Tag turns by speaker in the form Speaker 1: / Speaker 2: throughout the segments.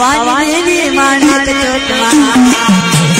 Speaker 1: भवानी देवी मानत चोटमा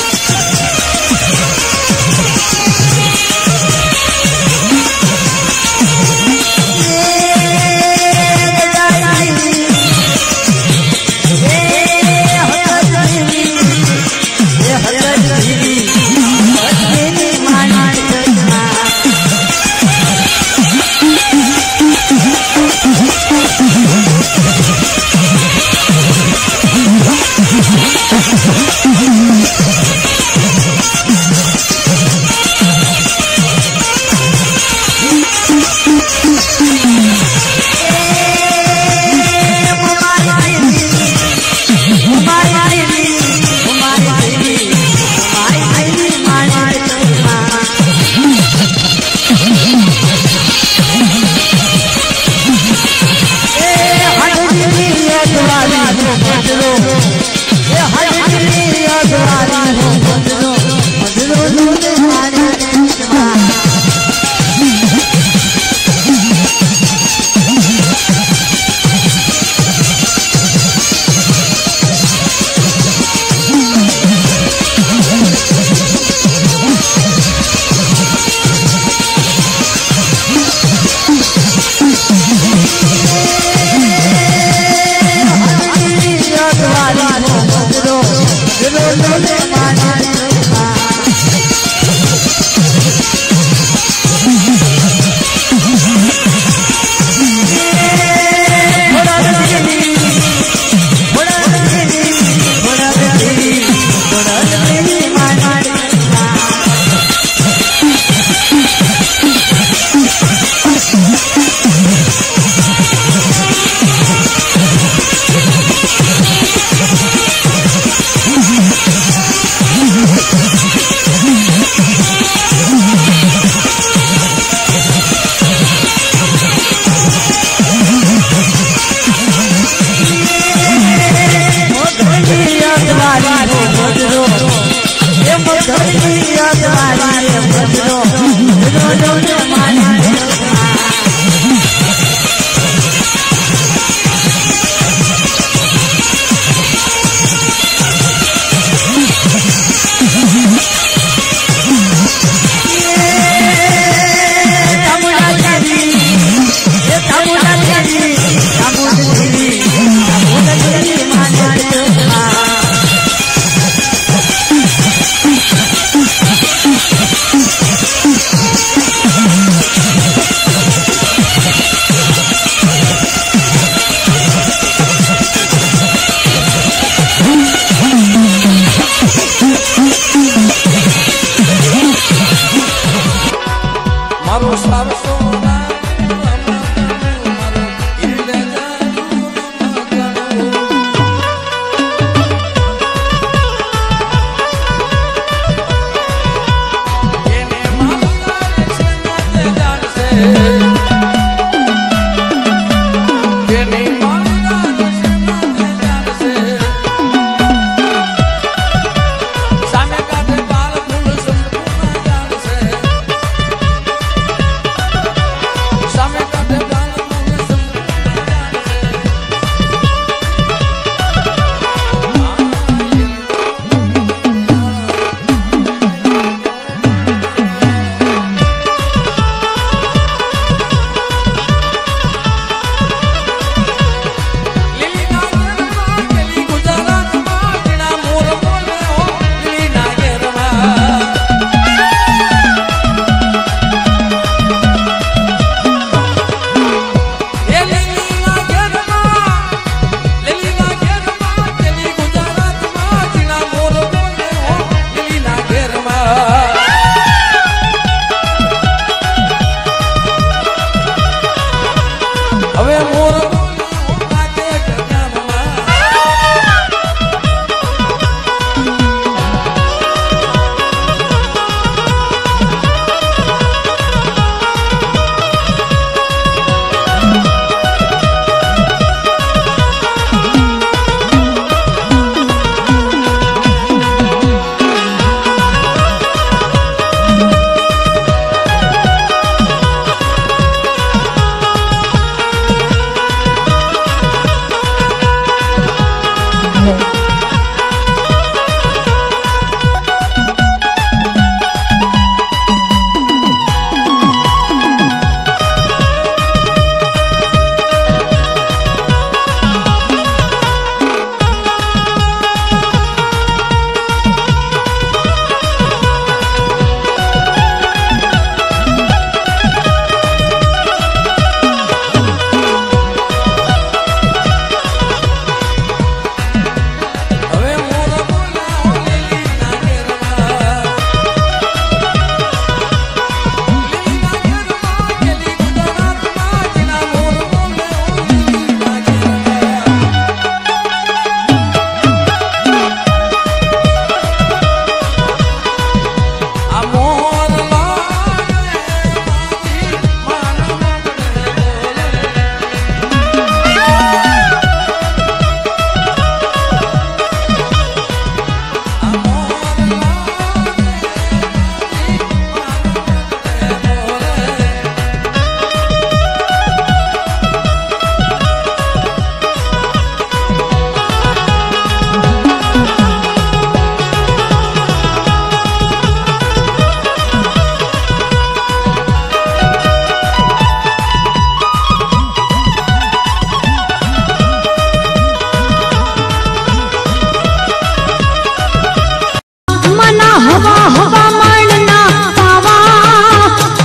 Speaker 2: मना हवा हवा मानना तावा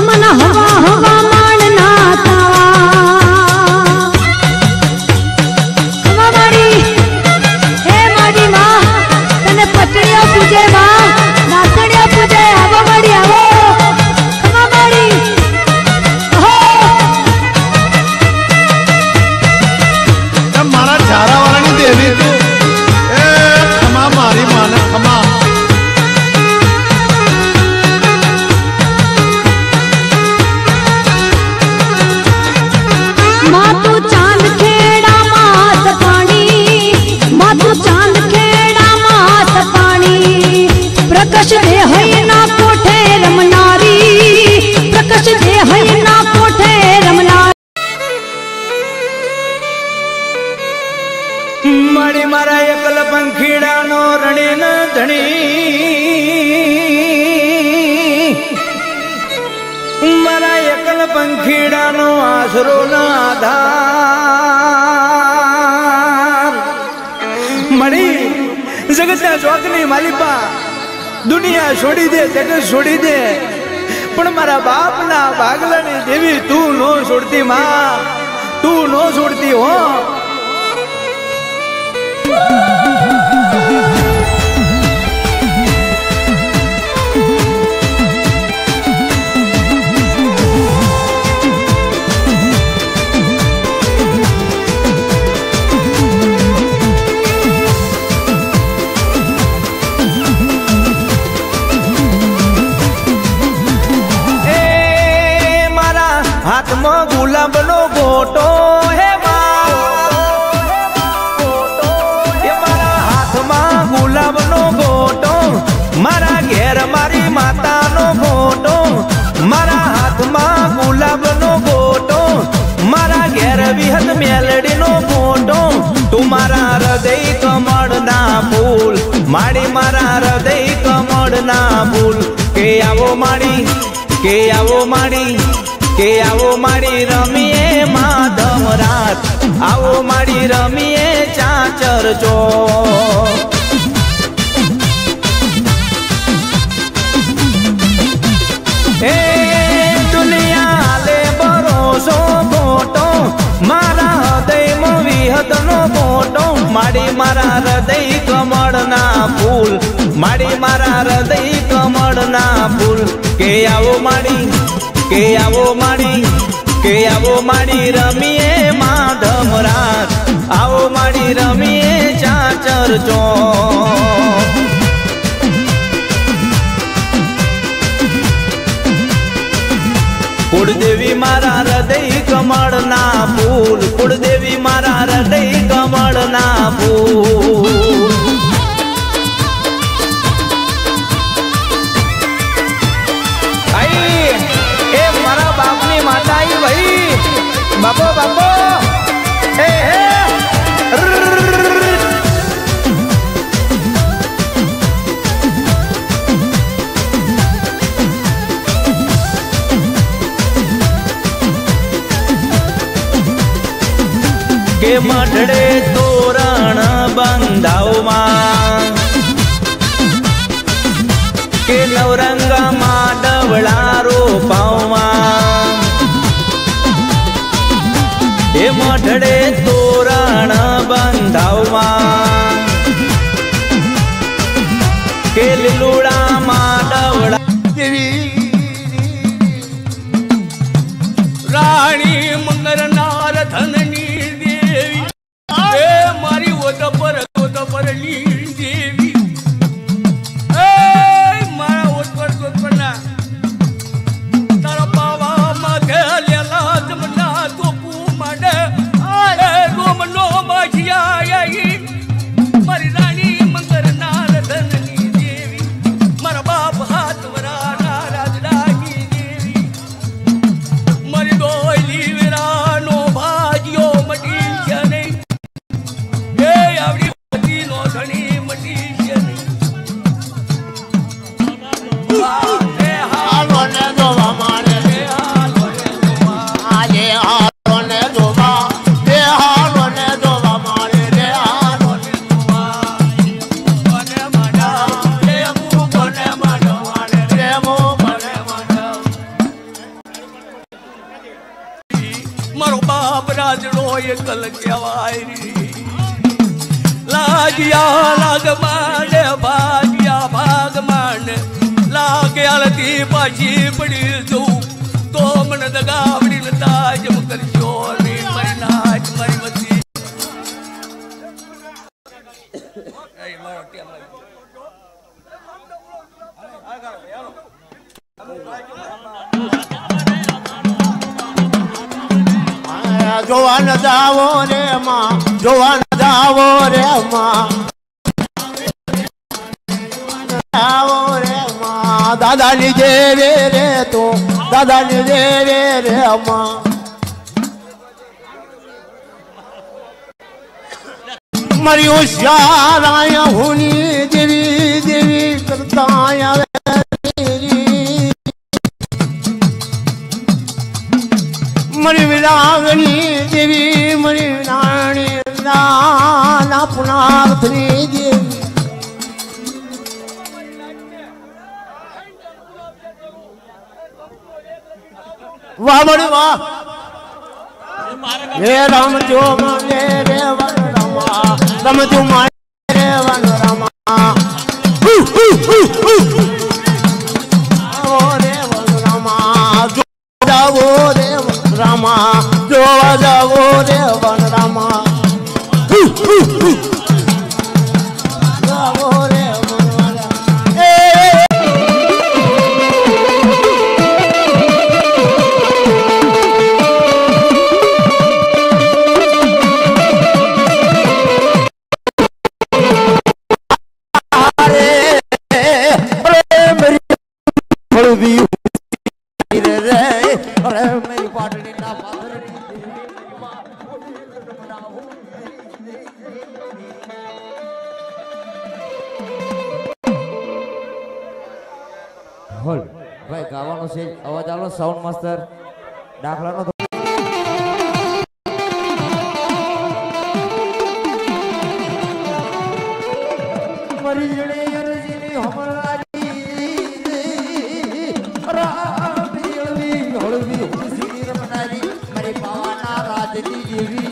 Speaker 2: मना हवा हवा मानना तावा हवा मारी हे मारी माँ तने पटड़िया पूजे माँ नाचड़िया पूजे हवा मारी आवो हवा मारी
Speaker 3: मारा झारा वाला नहीं देवी तू ए खमा मारी मान खमा
Speaker 2: मातू चांद खेड़ा मात पानी मातू चांद खेड़ा मात पानी प्रकाश दे है ना कोठे रमनारी प्रकाश दे है ना कोठे रमनारी
Speaker 4: मारी मारा एकल पंखीड़ा नो रणी न धणी मारा एकल पंखीड़ा नो आसरो न आधार मड़ी जगत चौकनी मालिपा दुनिया छोड़ी दे जगत छोड़ी दे पण मारा बाप ना भागला ने देवी तू नो छोड़ती मां तू नो छोड़ती हो हाथ में गुलाब नो गोटो है मारा हाथ में गुलाब नो गोटो मारा घेर मारी माता नो फोटो मारा हाथ में गुलाब नो गोटो मारा घेर विहत मेलडी नो फोटो तुम्हारा हृदय कमल ना फूल माड़ी मारा हृदय कमल ना फूल के आवो माड़ी के आवो माड़ी के आवो माड़ी रमीए माधव रात आवो माड़ी रमीए चाचर जो ए दुनिया ले भरोसो फोटो मारा हृदय में विहत नो फोटो माड़ी मारा हृदय कमल ना फूल माड़ी मारा हृदय कमल ना फूल के आवो माड़ी के आवो माड़ी रमीए माधव रात आवो माड़ी रमीए चाचर चो कुलदेवी मारा हृदय कमल ना फूल कुलदेवी मारा हृदय कमल ना फूल बापनी माता आई भाई बापो बापो ए के मठड़े तोरण बंधाओ मां के नवरंगा मां डवड़ा रोपाओ मां ए मठड़े तोरण बंधाओ मां के लिलुड़ा मां डवड़ा
Speaker 5: देवी राणी मंगर नार धननी देवी ए मारी ओत पर ली देवी ए मारा ओत पर ना तारा पावा माथे लेला जमना तोपू माडे आले रोमनो माजिया आई मारी राणी मंगर नार धननी देवी मारा बाप हाथ वरा नाराज लागी देवी मारी डोली विरानो भाजियो રાજડો એકલ કહેવાય રી લાગ્યા લાગ માંડે ભાગ્યા ભાગ માંડે લાગ્યાલથી પાછી પડી જવું તો મને દગાવડી તાજમ કરજો ને મારી નાચ મારી વતી
Speaker 3: જોવા ન જાવો રે માં જોવા ન જાવો રે માં જાવો રે માં દાદાની જેવે રે તું દાદાની જેવે રે માં મારી હોશિયાર આયા હુની દેવી દેવી કરતા આવે મરી વિરાગણી દેવી મરી નાણી ના પુનાથની દેવી વાહ મળી વાહ હે રામ જો મને રે વન રમા રમ તું મારે રે વન રમા ઓ રે વન રમા જો જાવો રે રામા જોવા જાવો રે વન રામા જાવો રે વન
Speaker 6: હોલ ભાઈ ગાવાનો છે અવાજ આલો સાઉન્ડ માસ્ટર દાખલાનો મરી જડે અરજીની હમણારી રામી હળવી હળવી ખુશી રમનારી મારી પાવાના રાજની દેવી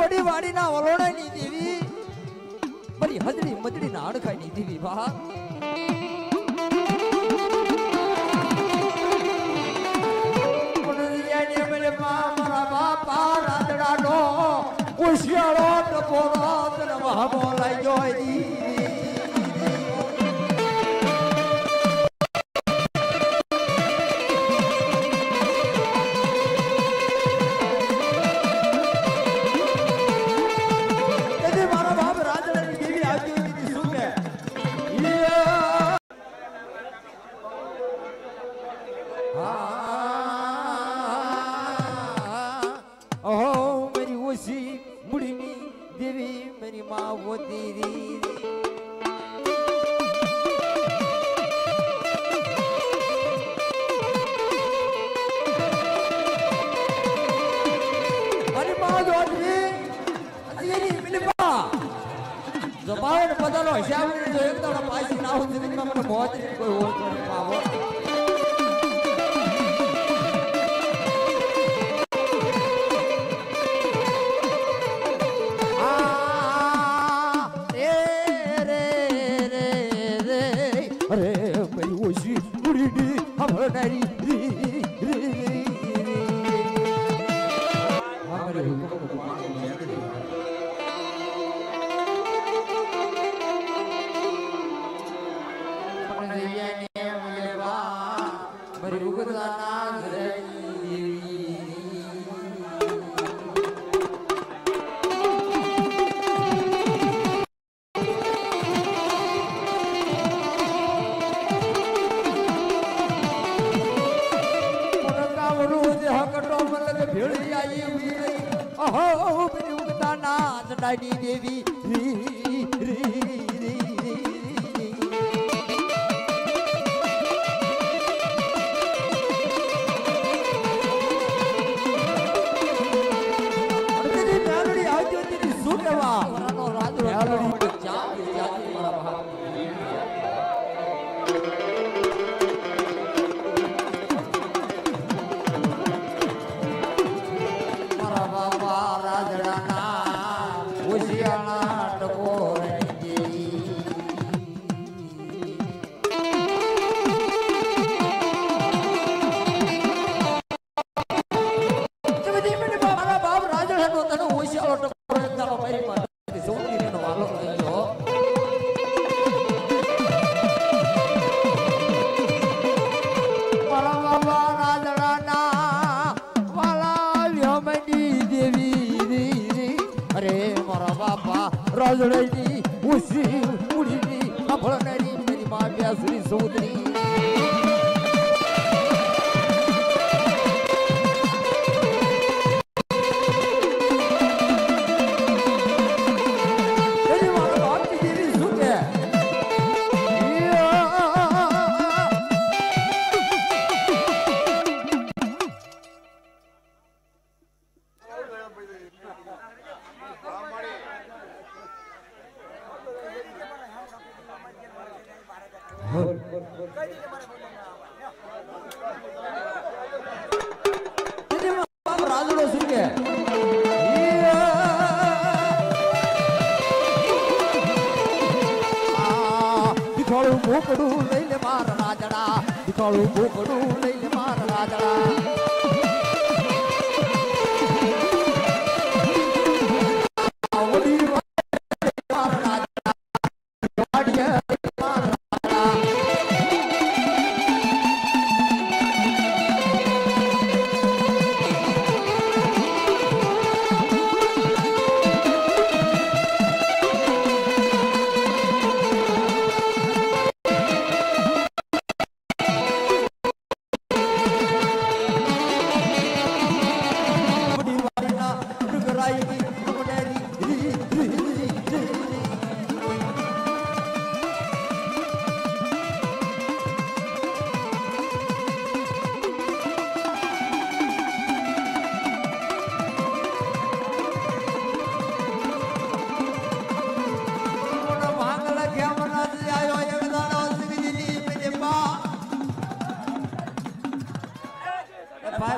Speaker 6: વડી વાડી ના વલોડા ની દેવી મારી હજડી મજડી ના અડખાઈ ની દેવી વાહ મારા બાપા રાતડા નો ઉશિયાળો ટપોરો તને વહમો લઈ જોઈ જબાવને બદલો હિસાબ જો એક દાડો પાછી ના હોય જિંદગીમાં મને મોજ કોઈ ઓર કરે પાવો અરે મેરી ઓછી મુડી હમણારી રાધડાની દેવી રી રી રી રાજડાની ઉસી ઉડીની અફળનારી મેરી માં વ્યાસરી સૌદરી રાજડો શું કે દીખોળું ભૂકડું લઈ લે મારા રાજડા દીખોળું ભૂકડું લઈ લે મારા રાજડા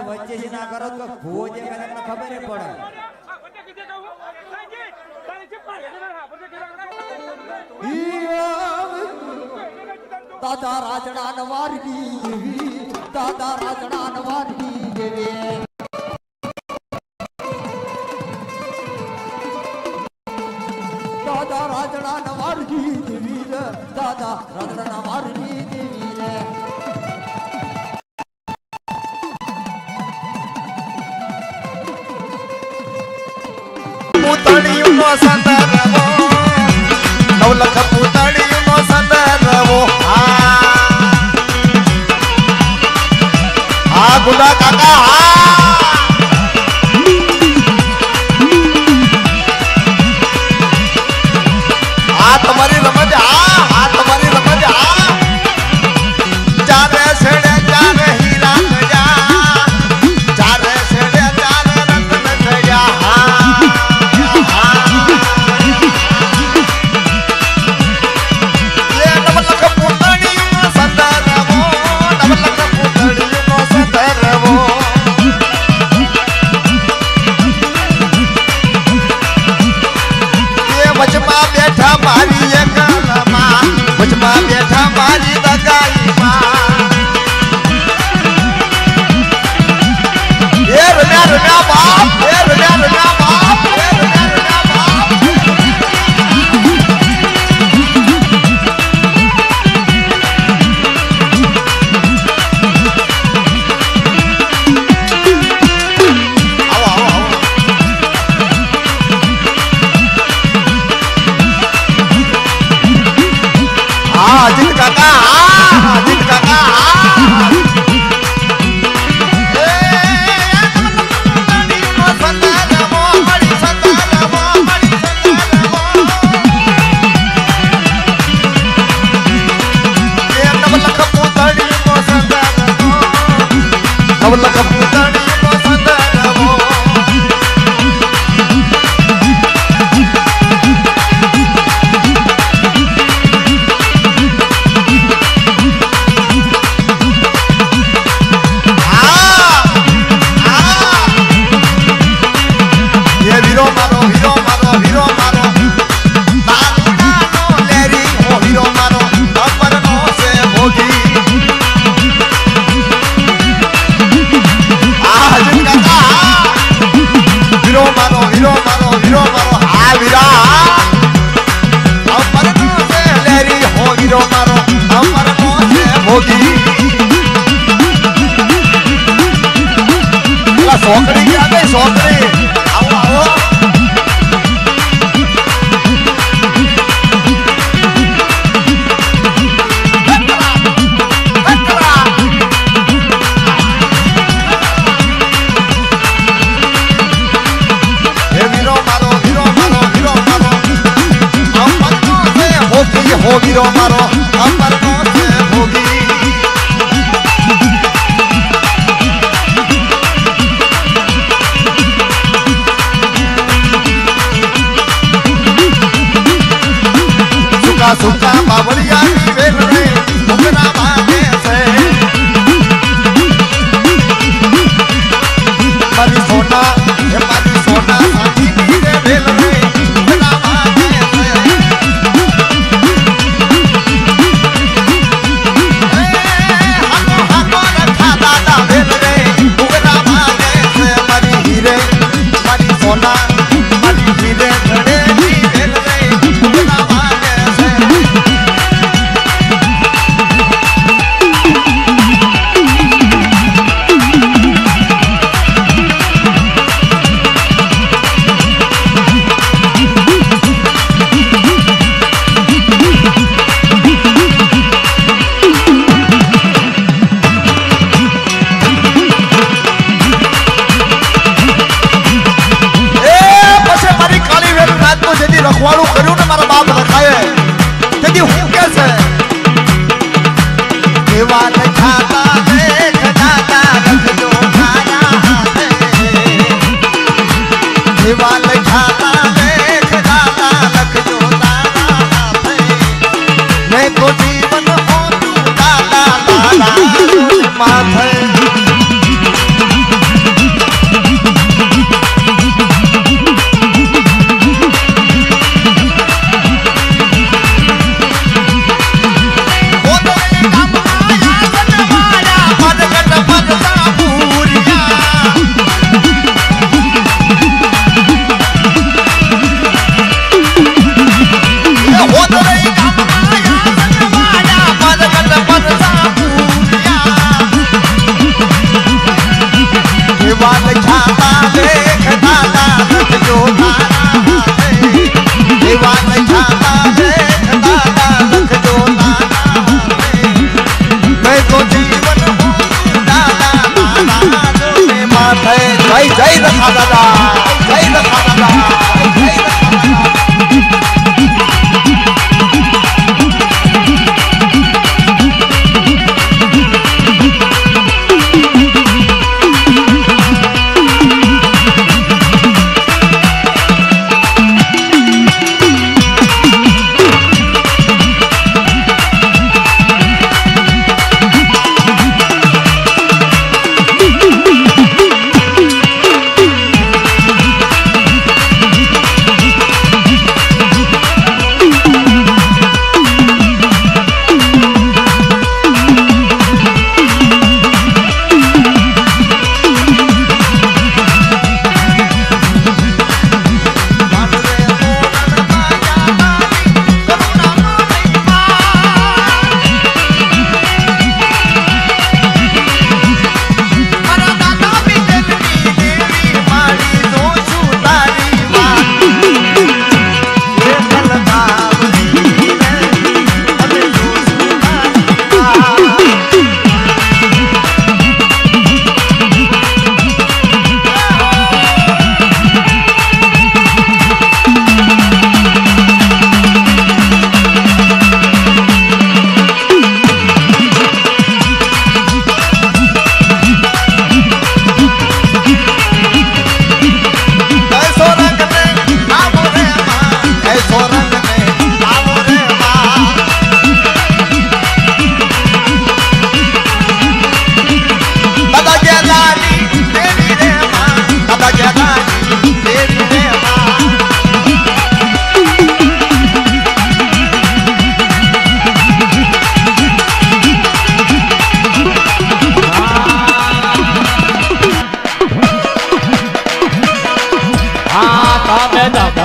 Speaker 6: વચ્ચે ના કરો તો ભૂવો જે કરે તમને ખબર પડે દાદા રાજડા નવારની દેવી દાદા રાજડા નવારની દેવી દાદા રાજડા નવારની દેવી દાદા રાજડા નવારની દેવી રે
Speaker 3: પૂતળીનો સંદર્ભો નવલખ પૂતળીનો સંદર્ભો હા ગુડા કાકા હા તમારી રમજ હા તમારી રમજ ચારે છેડે ચારે હીરા ગયા ચારે છેડે ચારે રત્ન ગયા हीरो मारो हीरो मारो नानो नानो लेरी हो हीरो मारो अमर नो से भोगी आज का हीरो मारो हीरो मारो हीरो मारो आ वीरा अमर नो से लेरी हो हीरो मारो अमर नो से भोगी सोकड़ी क्या गई सोकड़ी आओ आओ हीरो मारो हीरो मारो हीरो मारो अमर नो से भोगी हो हीरो मारो अमर नो से भोगी सुखा बावड़िया की वेल रे मुगरा मांगे से मारी सोना साथी रे वेल रे मुगरा मांगे से हाको रखा दादा वेल रे मुगरा मांगे से मारी हीरे मारी सोना मारी हीरे घड़े की वेल रे मुगरा मांगे से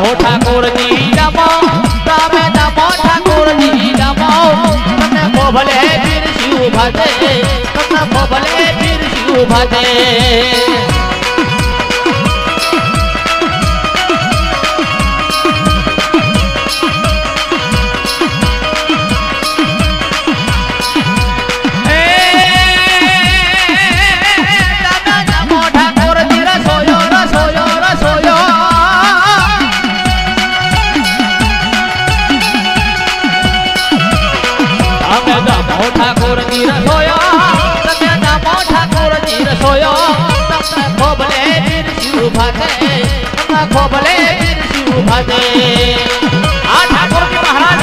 Speaker 7: નમો ઠાકોરજી નમો તમે નમો ઠાકોરજી નમો તમને ભોભલે પીર શિવ ભાતે તમને ભોભલે પીર શિવ ભાતે ઠાકોરજી રસોયો તમે નમો ઠાકોરજી રસોયો તમને ખોબલે પીર શિવ ભાતે તમને ખોબલે પીર શિવ ભાતે આ ઠાકોરજી મહારાજ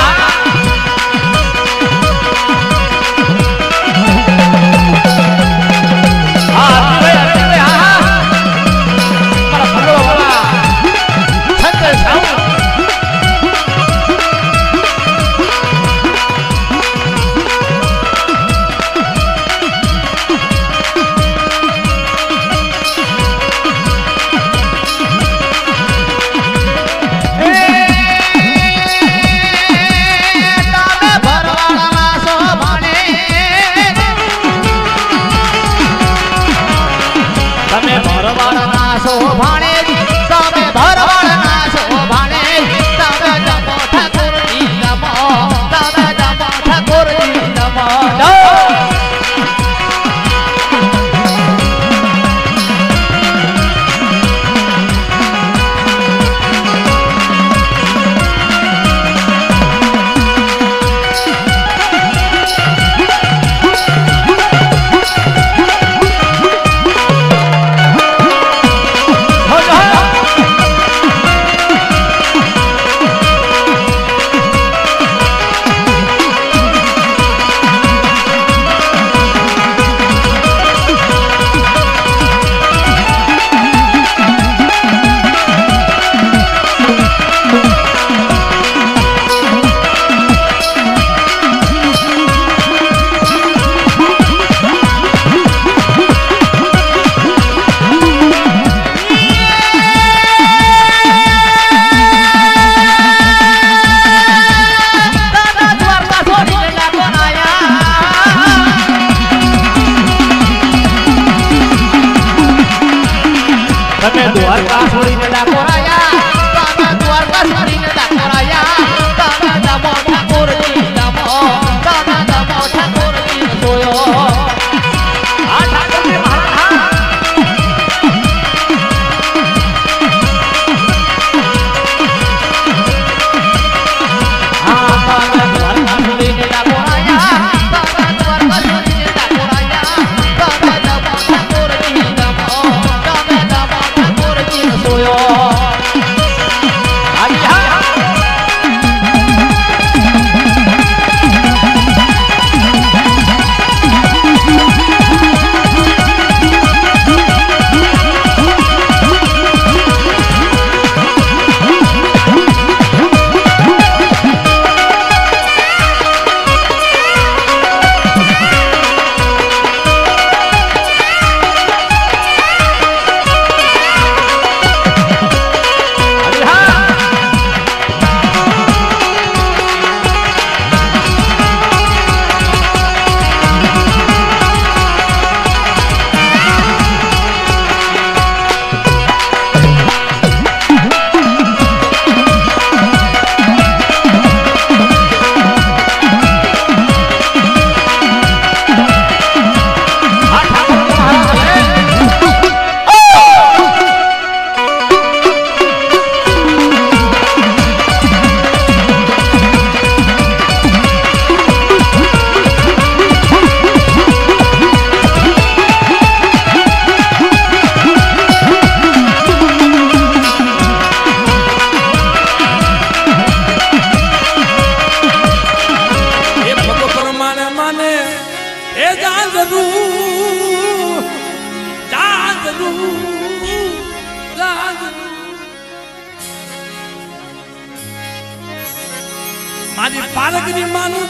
Speaker 5: મારી પારકની માનું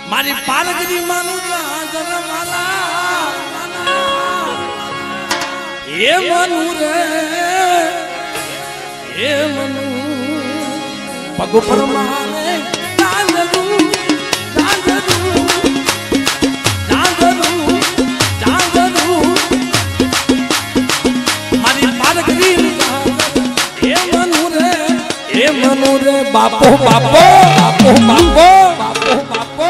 Speaker 5: મારી પારકની માનું માલા એ મનુ રે એ મનુ પગ પરમાને ચાંદરું ચાંદરું ચાંદરું ચાંદરું મારી પારગરી એ મનુ રે બાપો બાપો બાપો બાપો બાપો બાપો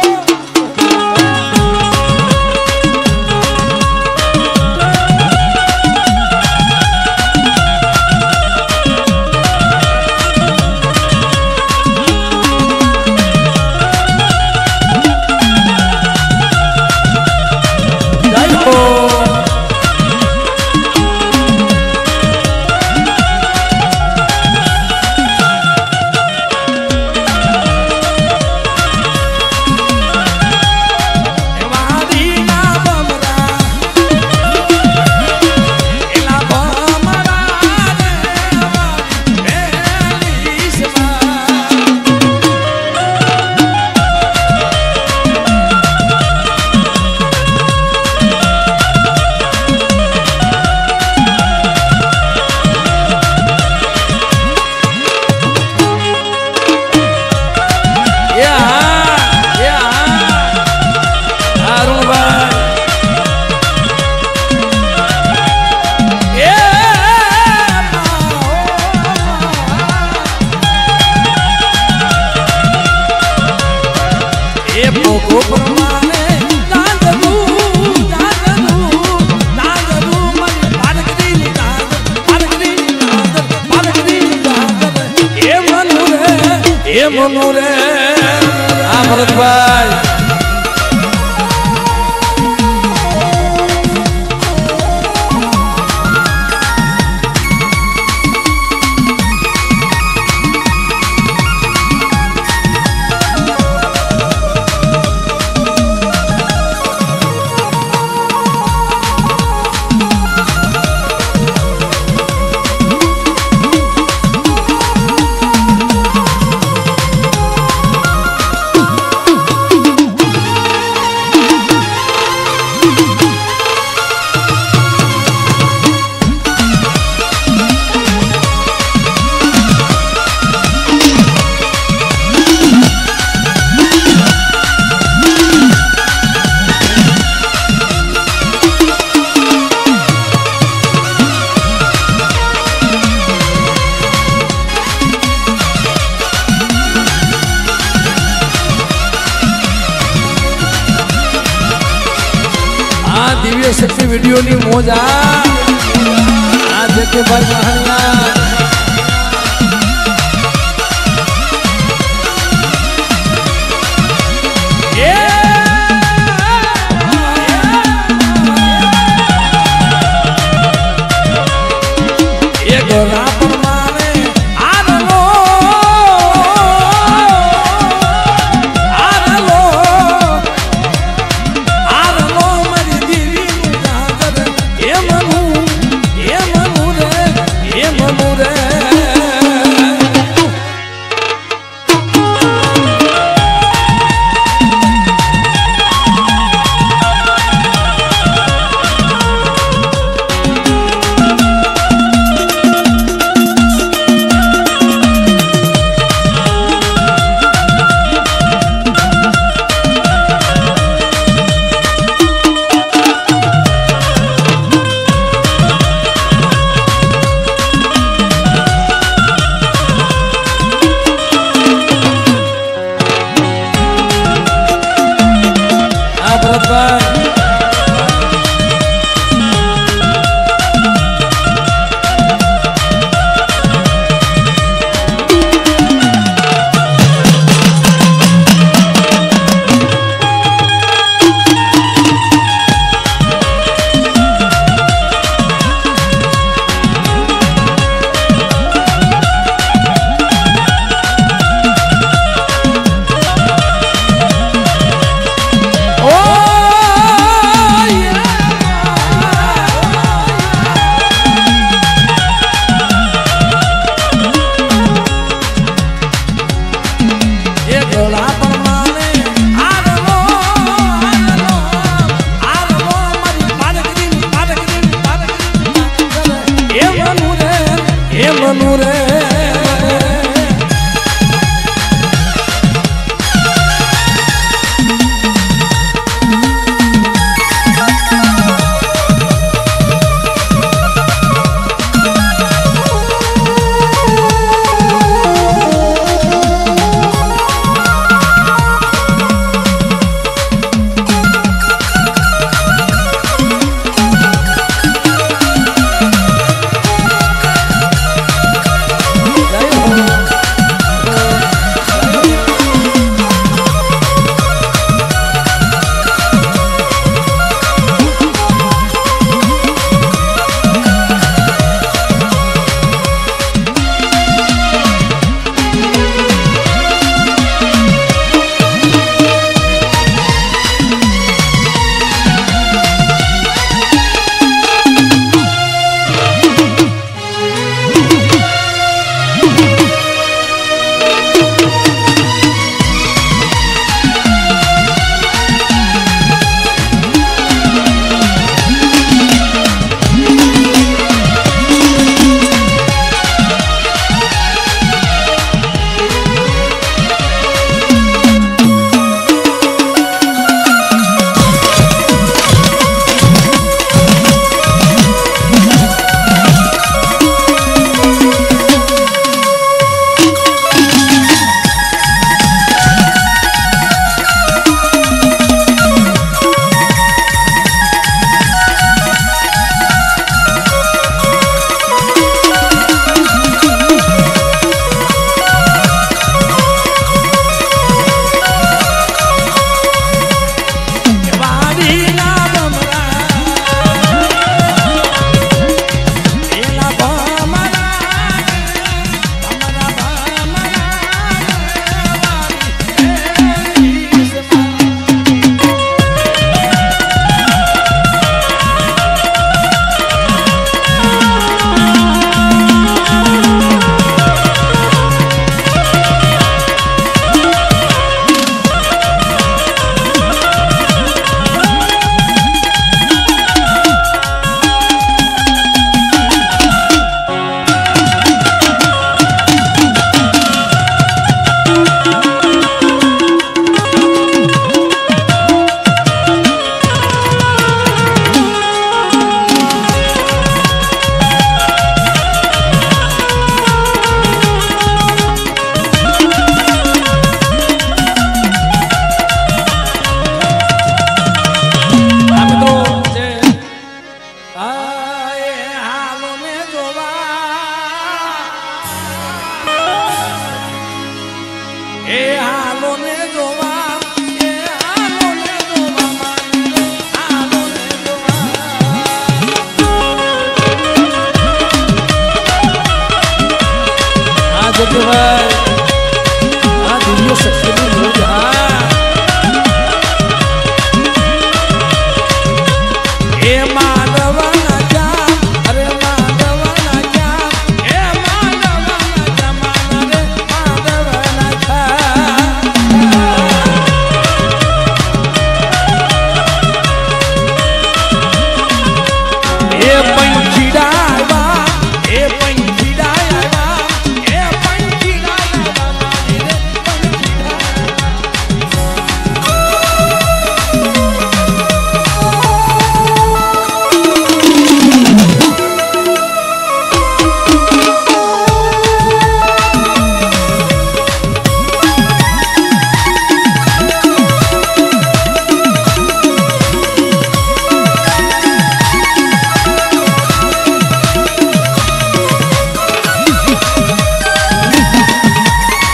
Speaker 5: મનુ રે આ ભરતભાઈ દિવ્ય શક્તિ વિડીયો ની મોજ આ જતે ભાઈ મહાનિયા એ ગોરા પરમાને આરલો આરલો આરલો મારી એ મનુ રે એ મનુ કહેવાય આ દિવ્ય શક્તિનું ધ્વજ એ માનવના જામ અરે માનવના જામ એ માનવના જમાના રે માનવના એ પંચીડા આવ્યા એ પંચીડા આવ્યા એ પંચીડા આવ્યા મારી રે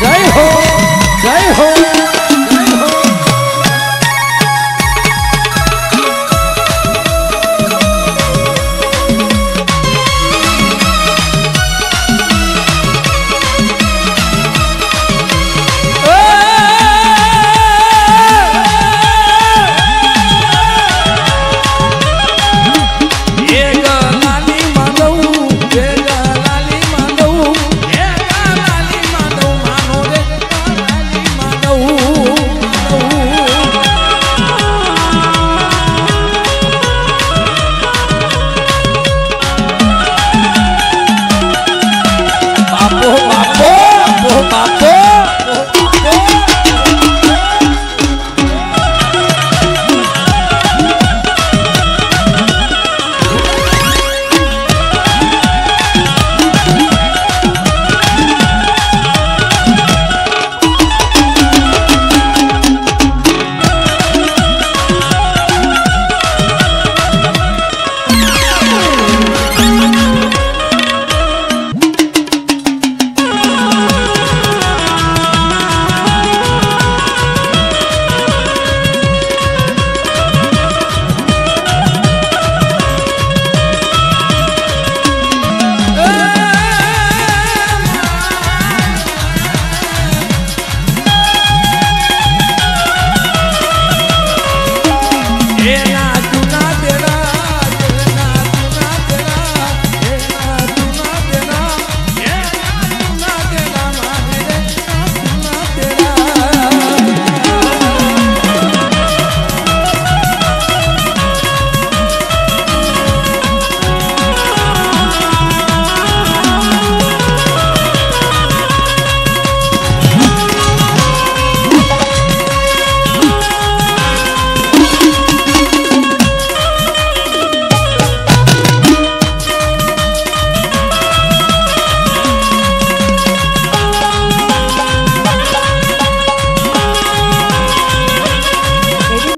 Speaker 5: જય હો જય હો જય હો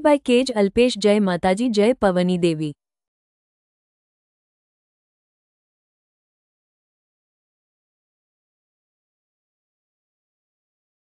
Speaker 8: by Cage Alpesh. Jai Mataji, Jai Pavani Devi.